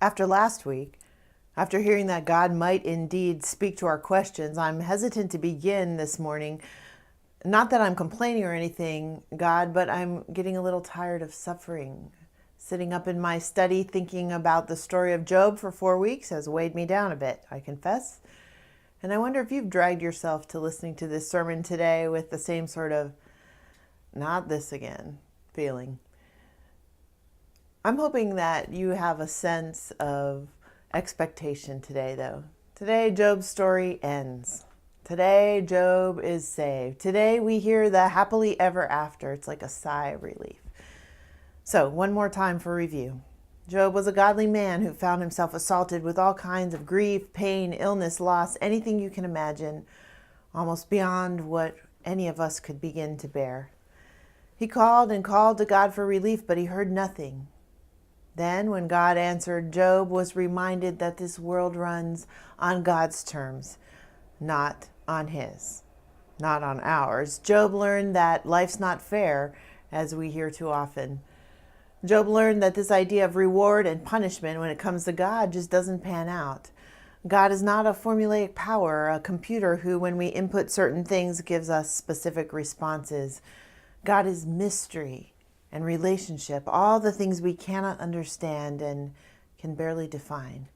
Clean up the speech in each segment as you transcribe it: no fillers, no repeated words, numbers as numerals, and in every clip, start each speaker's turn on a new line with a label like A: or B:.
A: After last week, after hearing that God might indeed speak to our questions, I'm hesitant to begin this morning. Not that I'm complaining or anything, God, but I'm getting a little tired of suffering. Sitting up in my study thinking about the story of Job for 4 weeks has weighed me down a bit, I confess. And I wonder if you've dragged yourself to listening to this sermon today with the same sort of, not this again, feeling. I'm hoping that you have a sense of expectation today, though. Today, Job's story ends. Today, Job is saved. Today, we hear the happily ever after. It's like a sigh of relief. So, one more time for review. Job was a godly man who found himself assaulted with all kinds of grief, pain, illness, loss, anything you can imagine, almost beyond what any of us could begin to bear. He called and called to God for relief, but he heard nothing. Then, when God answered, Job was reminded that this world runs on God's terms, not on his, not on ours. Job learned that life's not fair, as we hear too often. Job learned that this idea of reward and punishment when it comes to God just doesn't pan out. God is not a formulaic power, a computer who, when we input certain things, gives us specific responses. God is mystery and relationship, all the things we cannot understand and can barely define.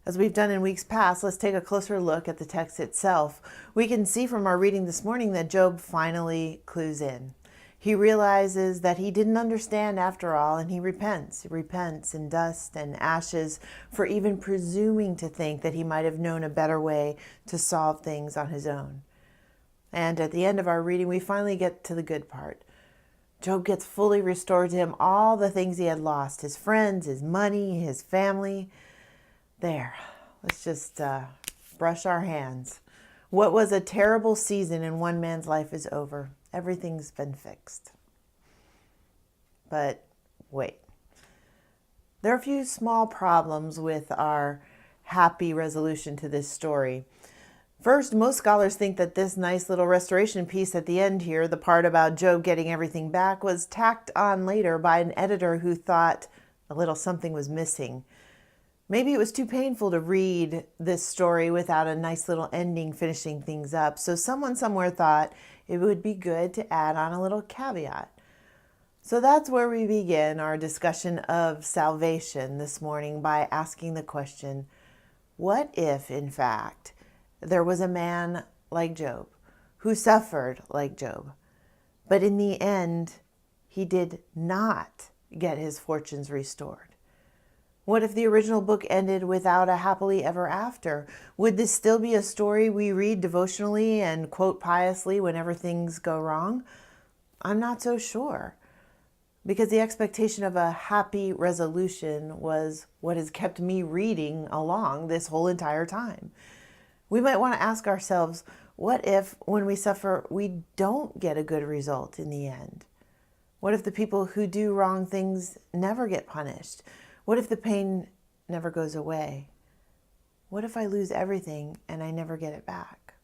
A: As we've done in weeks past, let's take a closer look at the text itself. We can see from our reading this morning that Job finally clues in. He realizes that he didn't understand after all, and he repents. He repents in dust and ashes for even presuming to think that he might have known a better way to solve things on his own. And at the end of our reading, we finally get to the good part. Job gets fully restored to him all the things he had lost, his friends, his money, his family. There, let's just brush our hands. What was a terrible season in one man's life is over. Everything's been fixed. But wait, there are a few small problems with our happy resolution to this story. First, most scholars think that this nice little restoration piece at the end here, the part about Job getting everything back, was tacked on later by an editor who thought a little something was missing. Maybe it was too painful to read this story without a nice little ending finishing things up, so someone somewhere thought it would be good to add on a little caveat. So that's where we begin our discussion of salvation this morning by asking the question, what if, in fact, there was a man like Job who suffered like Job, but in the end, he did not get his fortunes restored? What if the original book ended without a happily ever after? Would this still be a story we read devotionally and quote piously whenever things go wrong? I'm not so sure, because the expectation of a happy resolution was what has kept me reading along this whole entire time. We might want to ask ourselves, what if when we suffer, we don't get a good result in the end? What if the people who do wrong things never get punished? What if the pain never goes away? What if I lose everything and I never get it back?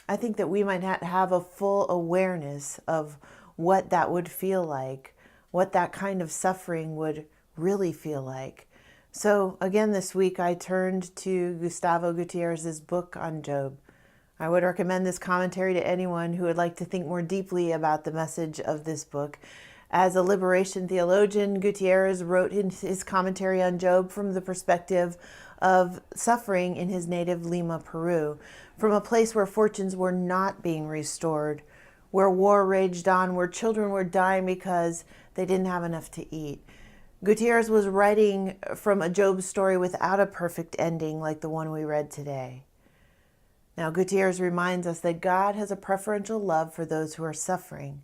A: I think that we might have a full awareness of what that would feel like, what that kind of suffering would really feel like. So again, this week I turned to Gustavo Gutierrez's book on Job. I would recommend this commentary to anyone who would like to think more deeply about the message of this book. As a liberation theologian, Gutierrez wrote his commentary on Job from the perspective of suffering in his native Lima, Peru, from a place where fortunes were not being restored, where war raged on, where children were dying because they didn't have enough to eat. Gutierrez was writing from a Job story without a perfect ending like the one we read today. Now, Gutierrez reminds us that God has a preferential love for those who are suffering.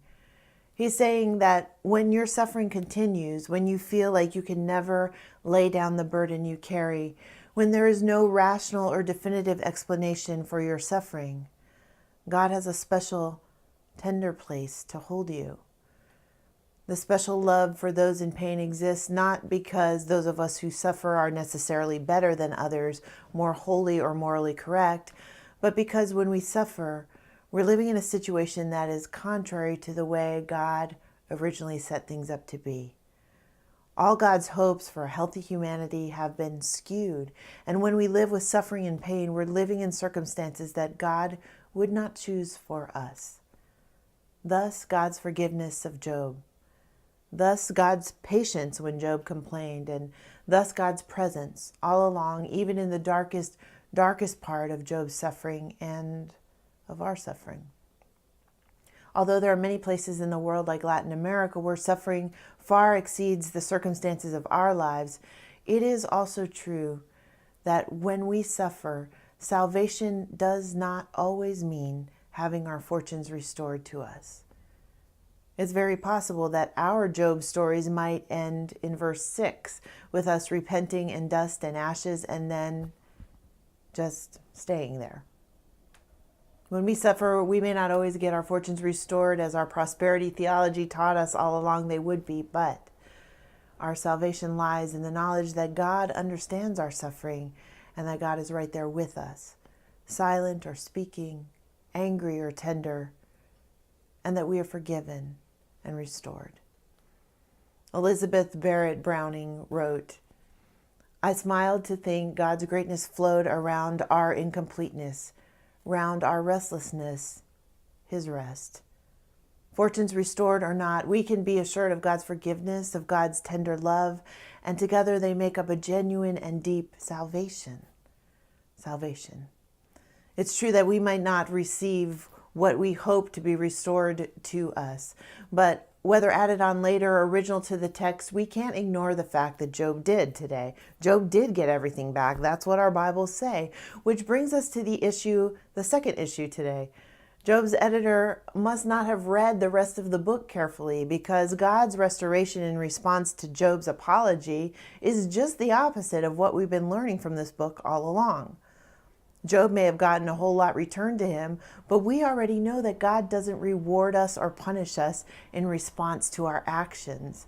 A: He's saying that when your suffering continues, when you feel like you can never lay down the burden you carry, when there is no rational or definitive explanation for your suffering, God has a special, tender place to hold you. The special love for those in pain exists not because those of us who suffer are necessarily better than others, more holy or morally correct, but because when we suffer, we're living in a situation that is contrary to the way God originally set things up to be. All God's hopes for healthy humanity have been skewed, and when we live with suffering and pain, we're living in circumstances that God would not choose for us. Thus, God's forgiveness of Job. Thus, God's patience when Job complained, and thus God's presence all along, even in the darkest part of Job's suffering and of our suffering. Although there are many places in the world like Latin America where suffering far exceeds the circumstances of our lives, it is also true that when we suffer, salvation does not always mean having our fortunes restored to us. It's very possible that our Job stories might end in verse 6 with us repenting in dust and ashes and then just staying there. When we suffer, we may not always get our fortunes restored as our prosperity theology taught us all along they would be, but our salvation lies in the knowledge that God understands our suffering and that God is right there with us, silent or speaking, angry or tender, and that we are forgiven and restored. Elizabeth Barrett Browning wrote, "I smiled to think God's greatness flowed around our incompleteness, round our restlessness, his rest. Fortunes restored or not, we can be assured of God's forgiveness, of God's tender love, and together they make up a genuine and deep salvation. Salvation. It's true that we might not receive what we hope to be restored to us, but whether added on later or original to the text, we can't ignore the fact that Job did today. Job did get everything back. That's what our Bibles say, which brings us to the second issue today. Job's editor must not have read the rest of the book carefully because God's restoration in response to Job's apology is just the opposite of what we've been learning from this book all along. Job may have gotten a whole lot returned to him, but we already know that God doesn't reward us or punish us in response to our actions.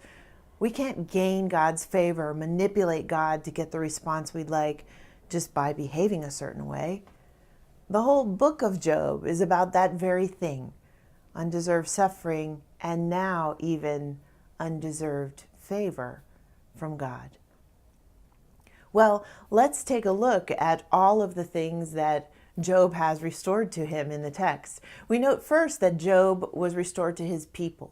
A: We can't gain God's favor, manipulate God to get the response we'd like just by behaving a certain way. The whole book of Job is about that very thing, undeserved suffering and now even undeserved favor from God. Well, let's take a look at all of the things that Job has restored to him in the text. We note first that Job was restored to his people.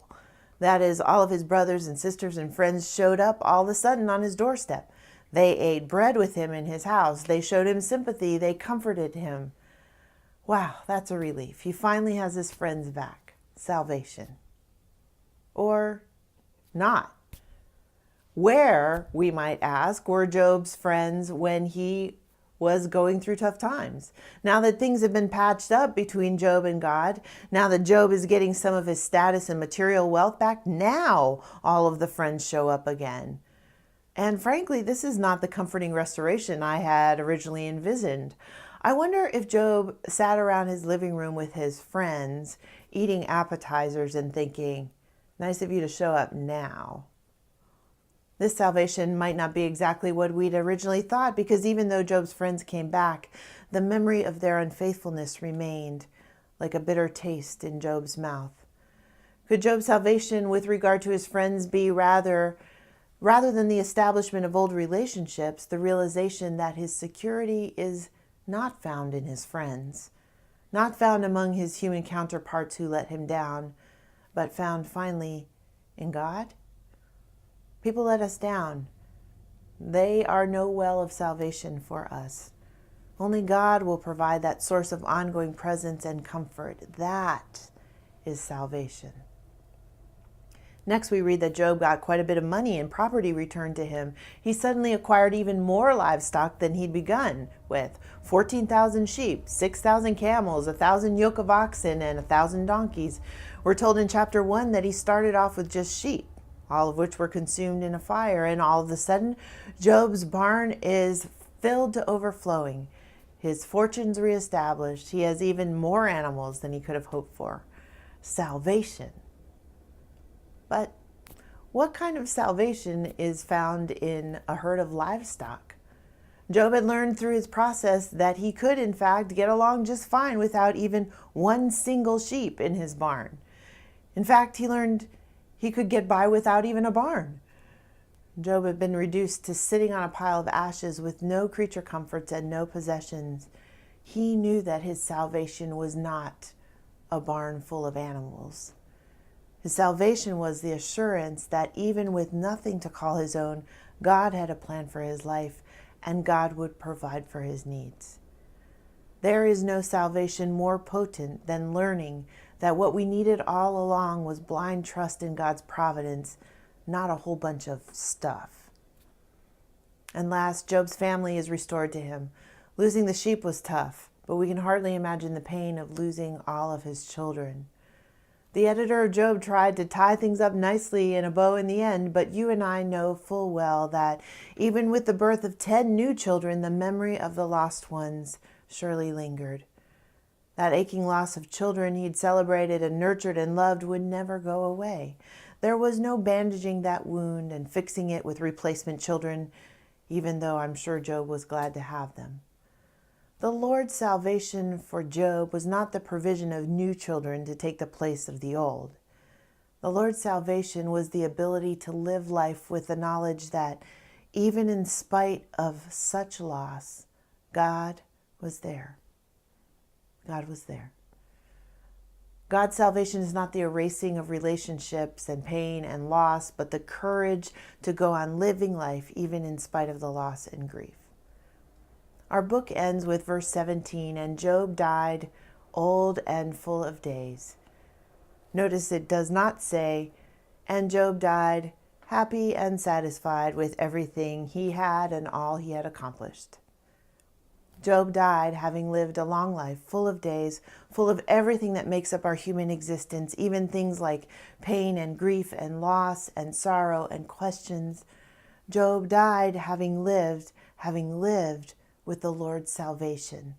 A: That is, all of his brothers and sisters and friends showed up all of a sudden on his doorstep. They ate bread with him in his house. They showed him sympathy. They comforted him. Wow, that's a relief. He finally has his friends back. Salvation. Or not. Where, we might ask, were Job's friends when he was going through tough times? Now that things have been patched up between Job and God, now that Job is getting some of his status and material wealth back, now all of the friends show up again. And frankly, this is not the comforting restoration I had originally envisioned. I wonder if Job sat around his living room with his friends, eating appetizers and thinking, nice of you to show up now. This salvation might not be exactly what we'd originally thought, because even though Job's friends came back, the memory of their unfaithfulness remained like a bitter taste in Job's mouth. Could Job's salvation with regard to his friends be rather than the establishment of old relationships, the realization that his security is not found in his friends, not found among his human counterparts who let him down, but found finally in God? People let us down. They are no well of salvation for us. Only God will provide that source of ongoing presence and comfort. That is salvation. Next, we read that Job got quite a bit of money and property returned to him. He suddenly acquired even more livestock than he'd begun with. 14,000 sheep, 6,000 camels, 1,000 yoke of oxen, and 1,000 donkeys. We're told in chapter 1 that he started off with just sheep, all of which were consumed in a fire, and all of a sudden, Job's barn is filled to overflowing. His fortunes reestablished. He has even more animals than he could have hoped for. Salvation. But what kind of salvation is found in a herd of livestock? Job had learned through his process that he could, in fact, get along just fine without even one single sheep in his barn. In fact, he learned he could get by without even a barn. Job had been reduced to sitting on a pile of ashes with no creature comforts and no possessions. He knew that his salvation was not a barn full of animals. His salvation was the assurance that even with nothing to call his own, God had a plan for his life, and God would provide for his needs. There is no salvation more potent than learning that what we needed all along was blind trust in God's providence, not a whole bunch of stuff. And last, Job's family is restored to him. Losing the sheep was tough, but we can hardly imagine the pain of losing all of his children. The editor of Job tried to tie things up nicely in a bow in the end, but you and I know full well that even with the birth of 10 new children, the memory of the lost ones surely lingered. That aching loss of children he'd celebrated and nurtured and loved would never go away. There was no bandaging that wound and fixing it with replacement children, even though I'm sure Job was glad to have them. The Lord's salvation for Job was not the provision of new children to take the place of the old. The Lord's salvation was the ability to live life with the knowledge that even in spite of such loss, God was there. God was there. God's salvation is not the erasing of relationships and pain and loss, but the courage to go on living life even in spite of the loss and grief. Our book ends with verse 17, and Job died old and full of days. Notice it does not say, and Job died happy and satisfied with everything he had and all he had accomplished. Job died having lived a long life, full of days, full of everything that makes up our human existence, even things like pain and grief and loss and sorrow and questions. Job died having lived with the Lord's salvation.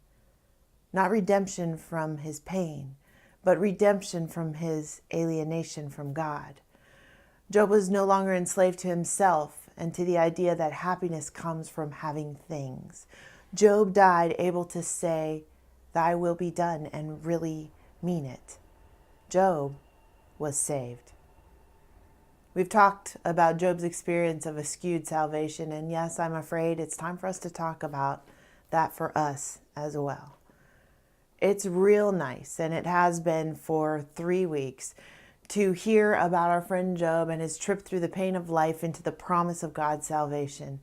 A: Not redemption from his pain, but redemption from his alienation from God. Job was no longer enslaved to himself and to the idea that happiness comes from having things. Job died able to say, "Thy will be done," and really mean it. Job was saved. We've talked about Job's experience of a skewed salvation, and yes, I'm afraid it's time for us to talk about that for us as well. It's real nice, and it has been for 3 weeks, to hear about our friend Job and his trip through the pain of life into the promise of God's salvation.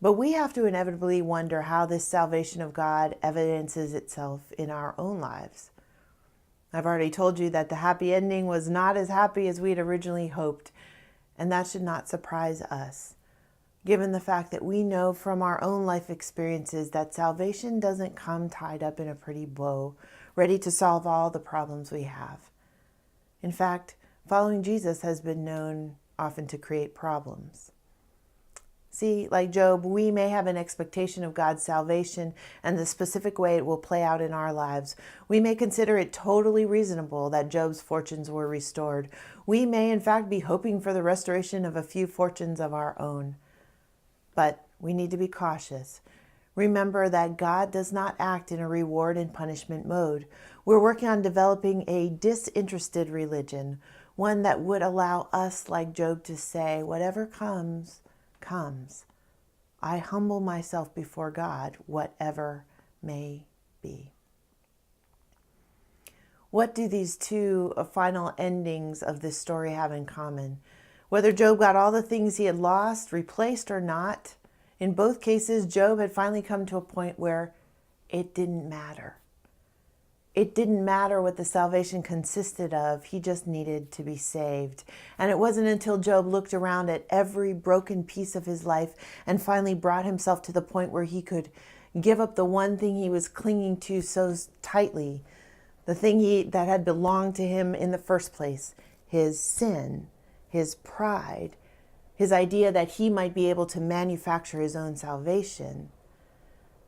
A: But we have to inevitably wonder how this salvation of God evidences itself in our own lives. I've already told you that the happy ending was not as happy as we'd originally hoped, and that should not surprise us, given the fact that we know from our own life experiences that salvation doesn't come tied up in a pretty bow, ready to solve all the problems we have. In fact, following Jesus has been known often to create problems. See, like Job, we may have an expectation of God's salvation and the specific way it will play out in our lives. We may consider it totally reasonable that Job's fortunes were restored. We may, in fact, be hoping for the restoration of a few fortunes of our own. But we need to be cautious. Remember that God does not act in a reward and punishment mode. We're working on developing a disinterested religion, one that would allow us, like Job, to say, whatever comes, comes. I humble myself before God, whatever may be. What do these two final endings of this story have in common? Whether Job got all the things he had lost, replaced or not, in both cases, Job had finally come to a point where it didn't matter. It didn't matter what the salvation consisted of. He just needed to be saved. And it wasn't until Job looked around at every broken piece of his life and finally brought himself to the point where he could give up the one thing he was clinging to so tightly, the thing that had belonged to him in the first place, his sin, his pride, his idea that he might be able to manufacture his own salvation.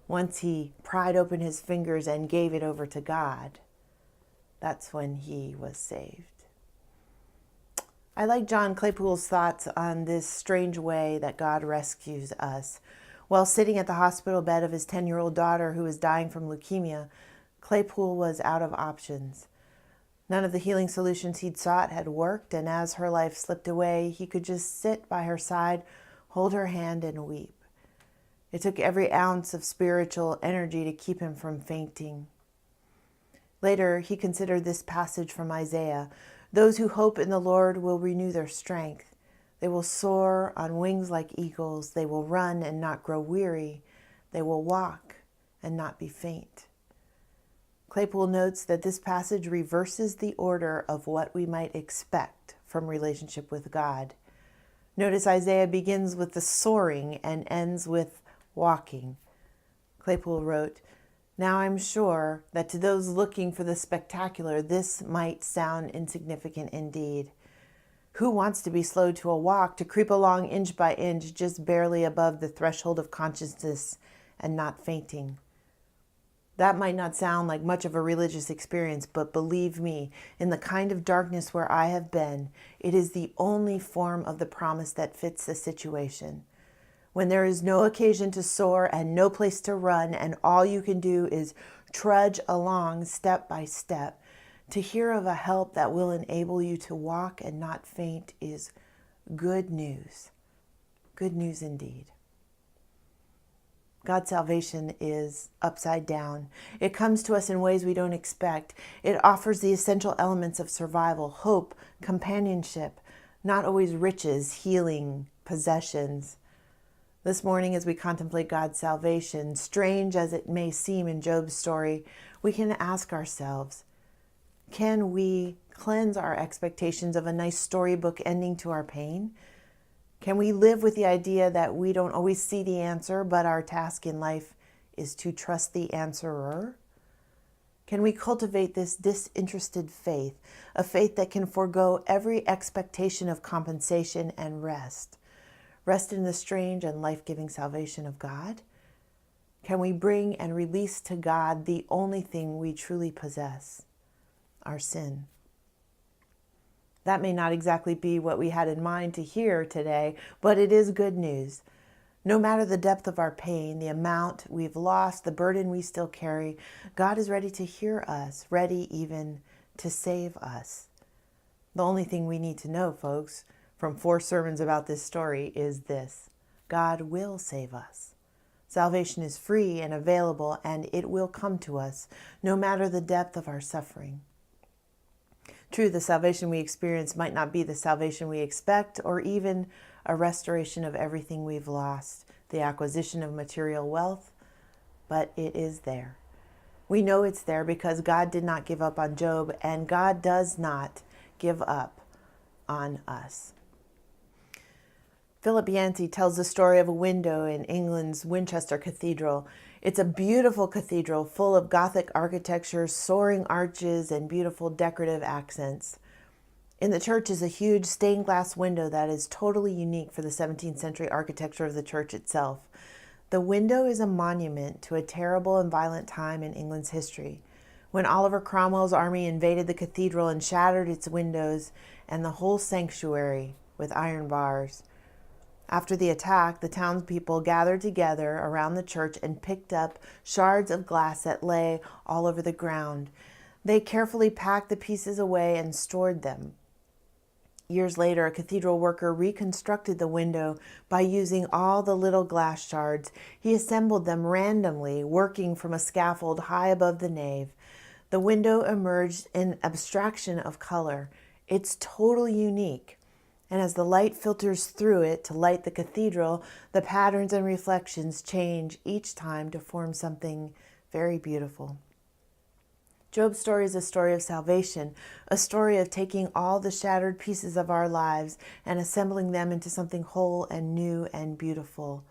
A: Once he pried open his fingers and gave it over to God, that's when he was saved. I like John Claypool's thoughts on this strange way that God rescues us. While sitting at the hospital bed of his 10-year-old daughter who was dying from leukemia, Claypool was out of options. None of the healing solutions he'd sought had worked, and as her life slipped away, he could just sit by her side, hold her hand and weep. It took every ounce of spiritual energy to keep him from fainting. Later, he considered this passage from Isaiah. Those who hope in the Lord will renew their strength. They will soar on wings like eagles. They will run and not grow weary. They will walk and not be faint. Claypool notes that this passage reverses the order of what we might expect from relationship with God. Notice Isaiah begins with the soaring and ends with walking. Claypool wrote, "Now I'm sure that to those looking for the spectacular, this might sound insignificant indeed. Who wants to be slow to a walk, to creep along inch by inch, just barely above the threshold of consciousness and not fainting? That might not sound like much of a religious experience, but believe me, in the kind of darkness where I have been, it is the only form of the promise that fits the situation. When there is no occasion to soar and no place to run, and all you can do is trudge along step by step, to hear of a help that will enable you to walk and not faint is good news. Good news indeed." God's salvation is upside down. It comes to us in ways we don't expect. It offers the essential elements of survival, hope, companionship, not always riches, healing, possessions. This morning, as we contemplate God's salvation, strange as it may seem in Job's story, we can ask ourselves, can we cleanse our expectations of a nice storybook ending to our pain? Can we live with the idea that we don't always see the answer, but our task in life is to trust the answerer? Can we cultivate this disinterested faith, a faith that can forego every expectation of compensation and rest in the strange and life-giving salvation of God? Can we bring and release to God the only thing we truly possess, our sin? That may not exactly be what we had in mind to hear today, but it is good news. No matter the depth of our pain, the amount we've lost, the burden we still carry, God is ready to hear us, ready even to save us. The only thing we need to know, folks, from 4 sermons about this story is this: God will save us. Salvation is free and available, and it will come to us, no matter the depth of our suffering. True, the salvation we experience might not be the salvation we expect, or even a restoration of everything we've lost, the acquisition of material wealth, but it is there. We know it's there because God did not give up on Job, and God does not give up on us. Philip Yancey tells the story of a window in England's Winchester Cathedral. It's a beautiful cathedral full of Gothic architecture, soaring arches, and beautiful decorative accents. In the church is a huge stained glass window that is totally unique for the 17th century architecture of the church itself. The window is a monument to a terrible and violent time in England's history, when Oliver Cromwell's army invaded the cathedral and shattered its windows and the whole sanctuary with iron bars. After the attack, the townspeople gathered together around the church and picked up shards of glass that lay all over the ground. They carefully packed the pieces away and stored them. Years later, a cathedral worker reconstructed the window by using all the little glass shards. He assembled them randomly, working from a scaffold high above the nave. The window emerged in abstraction of color. It's totally unique. And as the light filters through it to light the cathedral, the patterns and reflections change each time to form something very beautiful. Job's story is a story of salvation, a story of taking all the shattered pieces of our lives and assembling them into something whole and new and beautiful,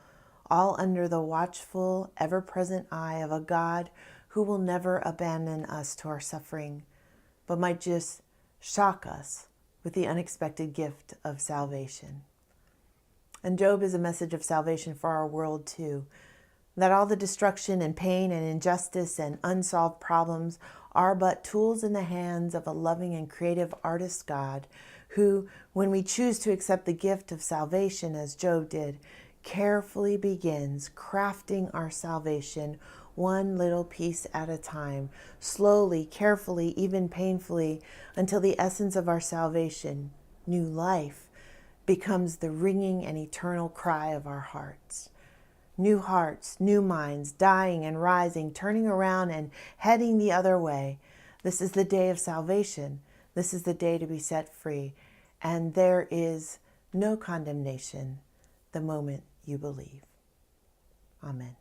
A: all under the watchful, ever-present eye of a God who will never abandon us to our suffering, but might just shock us with the unexpected gift of salvation. And Job is a message of salvation for our world too, that all the destruction and pain and injustice and unsolved problems are but tools in the hands of a loving and creative artist God who, when we choose to accept the gift of salvation as Job did, carefully begins crafting our salvation one little piece at a time, slowly, carefully, even painfully, until the essence of our salvation, new life, becomes the ringing and eternal cry of our hearts. New hearts, new minds, dying and rising, turning around and heading the other way. This is the day of salvation. This is the day to be set free. And there is no condemnation the moment you believe. Amen.